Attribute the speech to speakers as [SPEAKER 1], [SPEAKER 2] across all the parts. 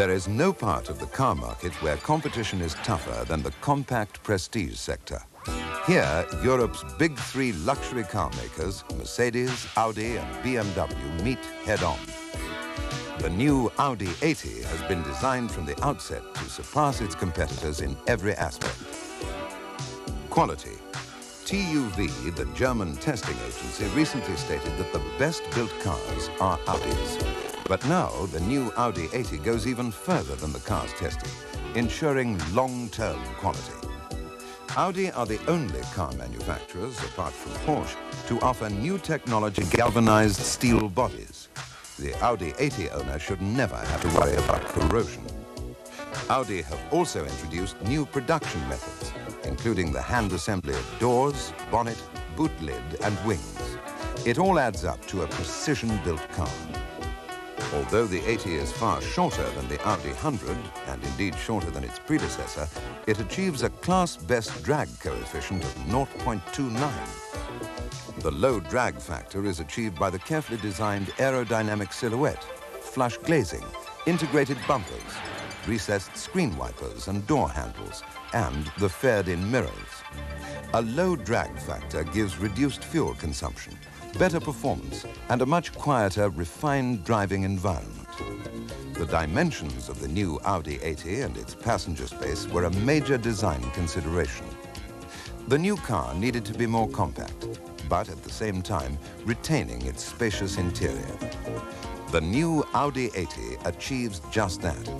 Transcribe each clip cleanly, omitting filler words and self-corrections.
[SPEAKER 1] There is no part of the car market where competition is tougher than the compact prestige sector. Here, Europe's big three luxury car makers, Mercedes, Audi and BMW, meet head-on. The new Audi 80 has been designed from the outset to surpass its competitors in every aspect. Quality. TÜV, the German testing agency, recently stated that the best-built cars are Audis. But now, the new Audi 80 goes even further than the cars tested, ensuring long-term quality. Audi are the only car manufacturers, apart from Porsche, to offer new technology galvanized steel bodies. The Audi 80 owner should never have to worry about corrosion. Audi have also introduced new production methods, including the hand assembly of doors, bonnet, boot lid and wings. It all adds up to a precision-built car. Although the 80 is far shorter than the Audi 100, and indeed shorter than its predecessor, it achieves a class-best drag coefficient of 0.29. The low drag factor is achieved by the carefully designed aerodynamic silhouette, flush glazing, integrated bumpers, recessed screen wipers and door handles, and the fared-in mirrors. A low drag factor gives reduced fuel consumption, better performance, and a much quieter, refined driving environment. The dimensions of the new Audi 80 and its passenger space were a major design consideration. The new car needed to be more compact, but at the same time retaining its spacious interior. The new Audi 80 achieves just that,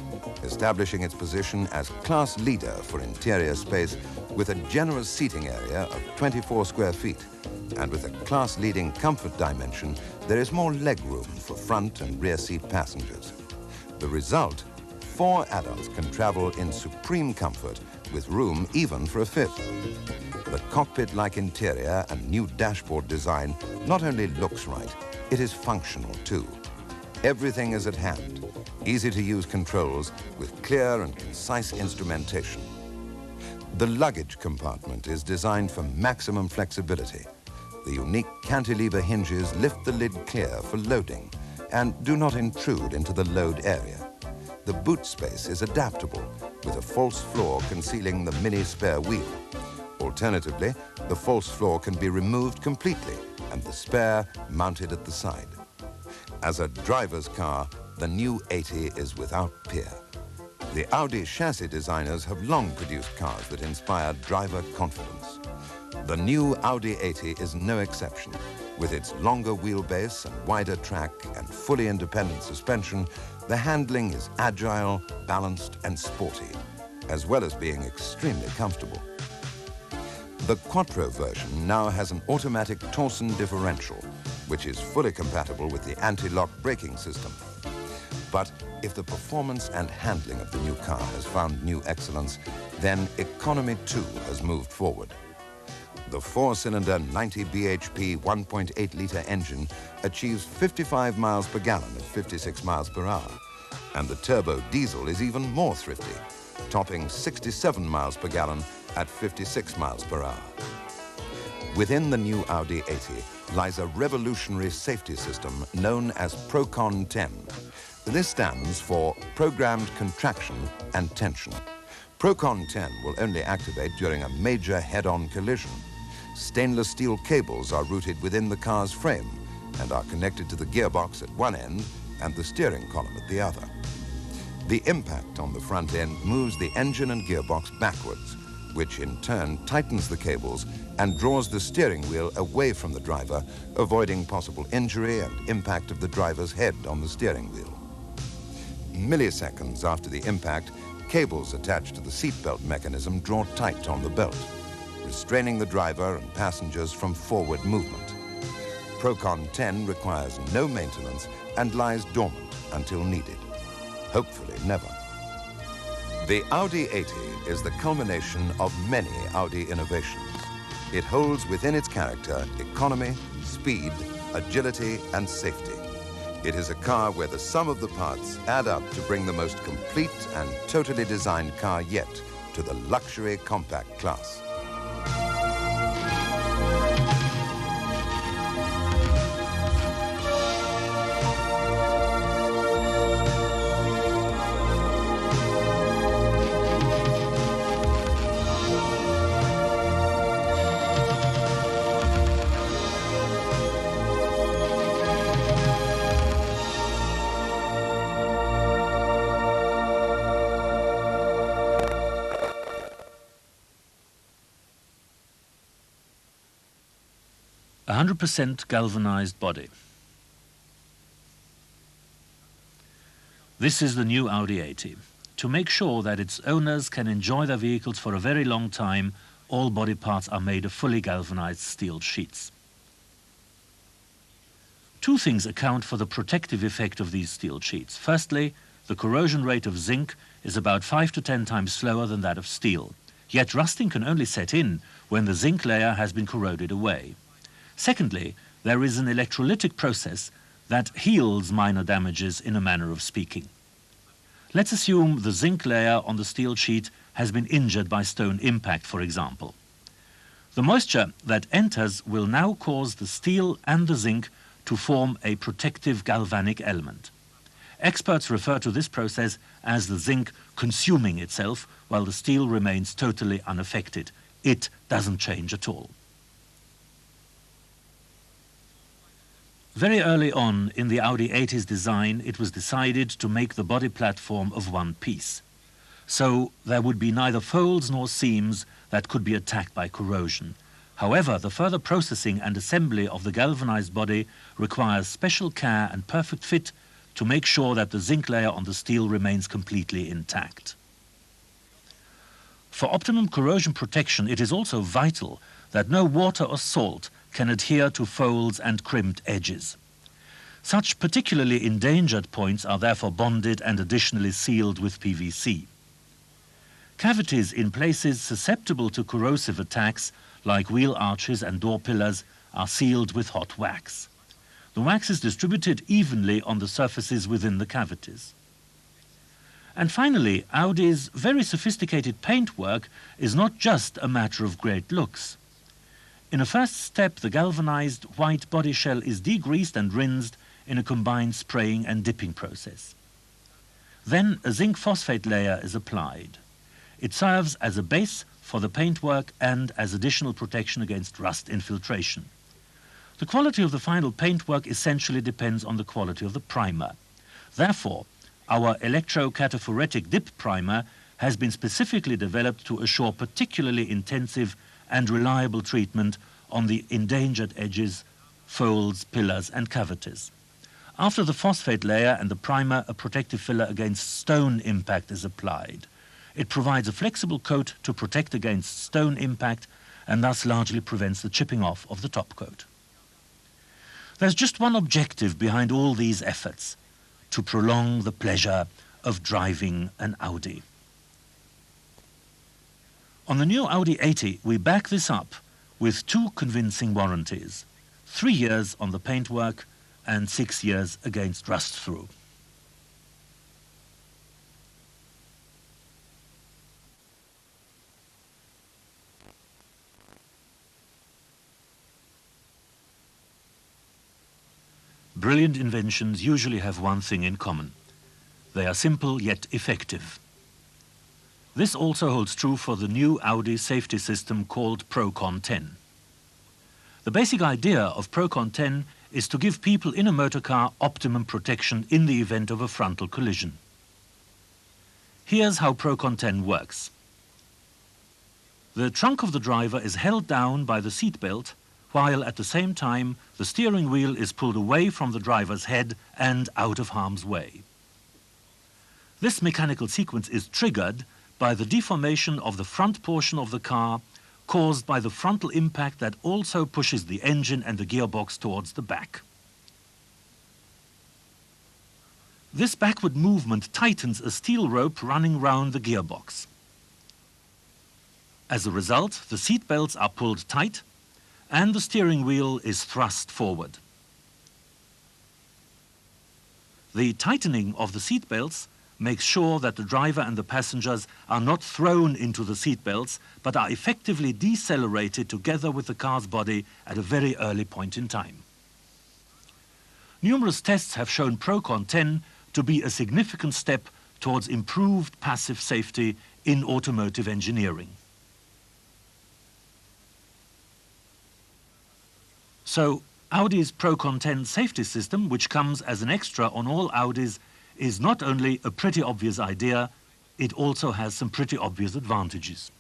[SPEAKER 1] establishing its position as class leader for interior space with a generous seating area of 24 square feet. And with a class-leading comfort dimension, there is more legroom for front and rear seat passengers. The result, 4 adults can travel in supreme comfort with room even for a fifth. The cockpit-like interior and new dashboard design not only looks right, it is functional too. Everything is at hand, easy-to-use controls with clear and concise instrumentation. The luggage compartment is designed for maximum flexibility. The unique cantilever hinges lift the lid clear for loading and do not intrude into the load area. The boot space is adaptable, with a false floor concealing the mini spare wheel. Alternatively, the false floor can be removed completely and the spare mounted at the side. As a driver's car, the new 80 is without peer. The Audi chassis designers have long produced cars that inspire driver confidence. The new Audi 80 is no exception. With its longer wheelbase and wider track and fully independent suspension, the handling is agile, balanced and sporty, as well as being extremely comfortable. The Quattro version now has an automatic torsion differential, which is fully compatible with the anti-lock braking system. But if the performance and handling of the new car has found new excellence, then economy too has moved forward. The 4-cylinder 90 bhp 1.8-litre engine achieves 55 miles per gallon at 56 miles per hour, and the turbo diesel is even more thrifty, topping 67 miles per gallon at 56 miles per hour. Within the new Audi 80 lies a revolutionary safety system known as Procon 10. This stands for Programmed Contraction and Tension. Procon 10 will only activate during a major head-on collision. Stainless steel cables are routed within the car's frame and are connected to the gearbox at one end and the steering column at the other. The impact on the front end moves the engine and gearbox backwards, which in turn tightens the cables and draws the steering wheel away from the driver, avoiding possible injury and impact of the driver's head on the steering wheel. Milliseconds after the impact, cables attached to the seatbelt mechanism draw tight on the belt, restraining the driver and passengers from forward movement. Procon 10 requires no maintenance and lies dormant until needed. Hopefully never. The Audi 80 is the culmination of many Audi innovations. It holds within its character economy, speed, agility, and safety. It is a car where the sum of the parts add up to bring the most complete and totally designed car yet to the luxury compact class.
[SPEAKER 2] 100% galvanized body. This is the new Audi 80. To make sure that its owners can enjoy their vehicles for a very long time, all body parts are made of fully galvanized steel sheets. Two things account for the protective effect of these steel sheets. Firstly, the corrosion rate of zinc is about 5 to 10 times slower than that of steel. Yet rusting can only set in when the zinc layer has been corroded away. Secondly, there is an electrolytic process that heals minor damages in a manner of speaking. Let's assume the zinc layer on the steel sheet has been injured by stone impact, for example. The moisture that enters will now cause the steel and the zinc to form a protective galvanic element. Experts refer to this process as the zinc consuming itself while the steel remains totally unaffected. It doesn't change at all. Very early on in the Audi 80's design, it was decided to make the body platform of one piece. So there would be neither folds nor seams that could be attacked by corrosion. However, the further processing and assembly of the galvanized body requires special care and perfect fit to make sure that the zinc layer on the steel remains completely intact. For optimum corrosion protection, it is also vital that no water or salt can adhere to folds and crimped edges. Such particularly endangered points are therefore bonded and additionally sealed with PVC. Cavities in places susceptible to corrosive attacks, like wheel arches and door pillars, are sealed with hot wax. The wax is distributed evenly on the surfaces within the cavities. And finally, Audi's very sophisticated paintwork is not just a matter of great looks. In a first step, the galvanized white body shell is degreased and rinsed in a combined spraying and dipping process. Then a zinc phosphate layer is applied. It serves as a base for the paintwork and as additional protection against rust infiltration. The quality of the final paintwork essentially depends on the quality of the primer. Therefore, our electrocataphoretic dip primer has been specifically developed to assure particularly intensive and reliable treatment on the endangered edges, folds, pillars and cavities. After the phosphate layer and the primer, a protective filler against stone impact is applied. It provides a flexible coat to protect against stone impact and thus largely prevents the chipping off of the top coat. There's just one objective behind all these efforts: to prolong the pleasure of driving an Audi. On the new Audi 80, we back this up with two convincing warranties: 3 years on the paintwork and 6 years against rust-through. Brilliant inventions usually have one thing in common: they are simple yet effective. This also holds true for the new Audi safety system called Procon 10. The basic idea of Procon 10 is to give people in a motor car optimum protection in the event of a frontal collision. Here's how Procon 10 works. The trunk of the driver is held down by the seat belt, while at the same time the steering wheel is pulled away from the driver's head and out of harm's way. This mechanical sequence is triggered by the deformation of the front portion of the car caused by the frontal impact that also pushes the engine and the gearbox towards the back. This backward movement tightens a steel rope running round the gearbox. As a result, the seat belts are pulled tight and the steering wheel is thrust forward. The tightening of the seat belts makes sure that the driver and the passengers are not thrown into the seat belts, but are effectively decelerated together with the car's body at a very early point in time. Numerous tests have shown Procon 10 to be a significant step towards improved passive safety in automotive engineering. So, Audi's Procon 10 safety system, which comes as an extra on all Audis, is not only a pretty obvious idea, it also has some pretty obvious advantages.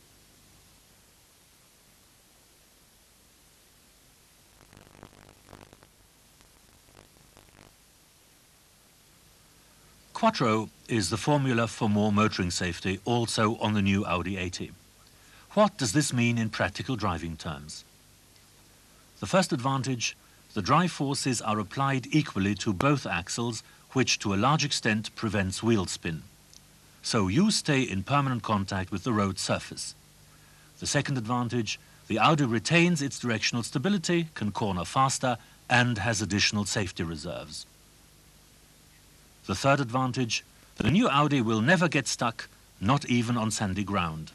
[SPEAKER 2] Quattro is the formula for more motoring safety, also on the new Audi 80. What does this mean in practical driving terms? The first advantage, the drive forces are applied equally to both axles, which to a large extent prevents wheel spin. So you stay in permanent contact with the road surface. The second advantage, the Audi retains its directional stability, can corner faster, and has additional safety reserves. The third advantage, the new Audi will never get stuck, not even on sandy ground.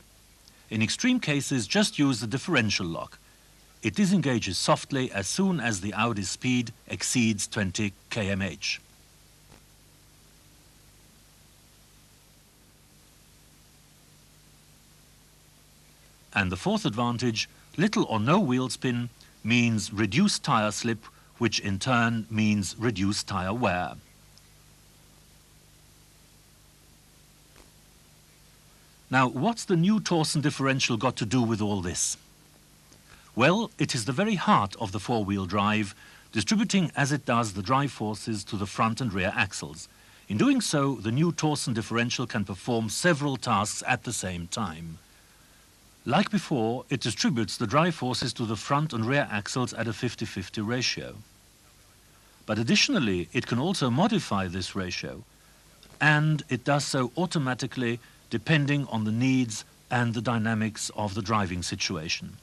[SPEAKER 2] In extreme cases, just use the differential lock. It disengages softly as soon as the Audi's speed exceeds 20 km/h. And the fourth advantage, little or no wheel spin, means reduced tire slip, which in turn means reduced tire wear. Now, what's the new torsion differential got to do with all this? Well, it is the very heart of the four-wheel drive, distributing as it does the drive forces to the front and rear axles. In doing so, the new torsion differential can perform several tasks at the same time. Like before, it distributes the drive forces to the front and rear axles at a 50-50 ratio. But additionally, it can also modify this ratio, and it does so automatically depending on the needs and the dynamics of the driving situation.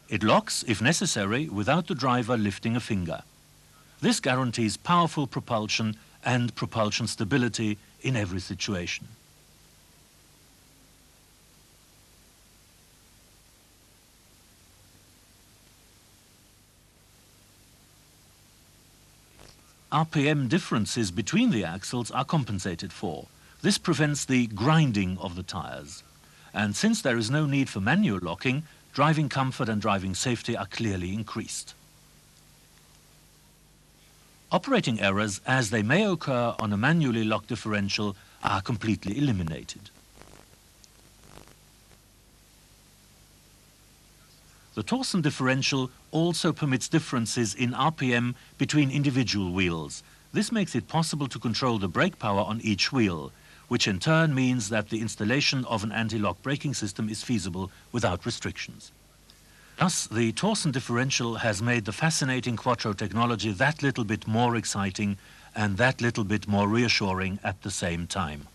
[SPEAKER 2] It locks, if necessary, without the driver lifting a finger. This guarantees powerful propulsion and propulsion stability in every situation. RPM differences between the axles are compensated for. This prevents the grinding of the tires. And since there is no need for manual locking, driving comfort and driving safety are clearly increased. Operating errors, as they may occur on a manually locked differential, are completely eliminated. The torsion differential also permits differences in RPM between individual wheels. This makes it possible to control the brake power on each wheel, which in turn means that the installation of an anti-lock braking system is feasible without restrictions. Thus, the torsion differential has made the fascinating Quattro technology that little bit more exciting and that little bit more reassuring at the same time.